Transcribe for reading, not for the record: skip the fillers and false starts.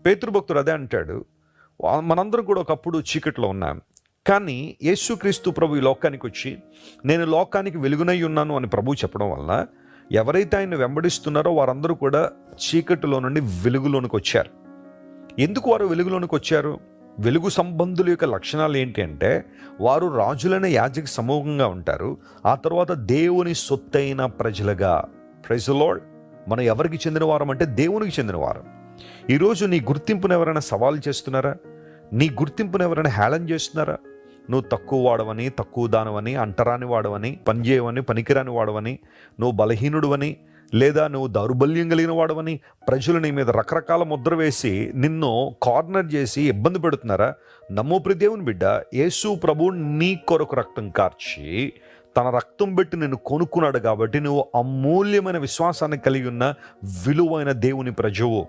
పేతురు భక్తుడు అదే అంటాడు, మనందరం కూడా ఒకప్పుడు చీకట్లో ఉన్నాం, కానీ యేసుక్రీస్తు ప్రభు ఈ లోకానికి వచ్చి నేను లోకానికి వెలుగునై ఉన్నాను అని ప్రభువు చెప్పడం వల్ల ఎవరైతే ఆయన వెంబడిస్తున్నారో వారందరూ కూడా చీకటిలో నుండి వెలుగులోనికి వచ్చారు. ఎందుకు వారు వెలుగులోనికి వచ్చారు? వెలుగు సంబంధుల యొక్క లక్షణాలు ఏంటి అంటే, వారు రాజులైన యాజక సమూహంగా ఉంటారు, ఆ తర్వాత దేవుని సొత్తైన ప్రజలుగా. Praise the Lord. మనం ఎవరికి చెందినవారం అంటే దేవునికి చెందినవారం. ఈరోజు నీ గుర్తింపును ఎవరైనా సవాల్ చేస్తున్నారా? నీ గుర్తింపును ఎవరైనా హేళన చేస్తున్నారా? నువ్వు తక్కువ వాడవని, తక్కువ దానవని, అంటరాని వాడవని, పనిచేయవని, పనికిరాని వాడవని, నువ్వు బలహీనుడువని, లేదా నువ్వు దౌర్బల్యం కలిగిన వాడవని ప్రజలు నీ మీద రకరకాల ముద్ర వేసి నిన్ను కార్నర్ చేసి ఇబ్బంది పెడుతున్నారా? నమ్ము ప్రియ దేవుని బిడ్డ, యేసు ప్రభువు నీ కొరకు రక్తం కార్చి తన రక్తం పెట్టి నిన్ను కొనుక్కున్నాడు కాబట్టి నువ్వు అమూల్యమైన విశ్వాసాన్ని కలిగి ఉన్న విలువైన దేవుని ప్రజవు.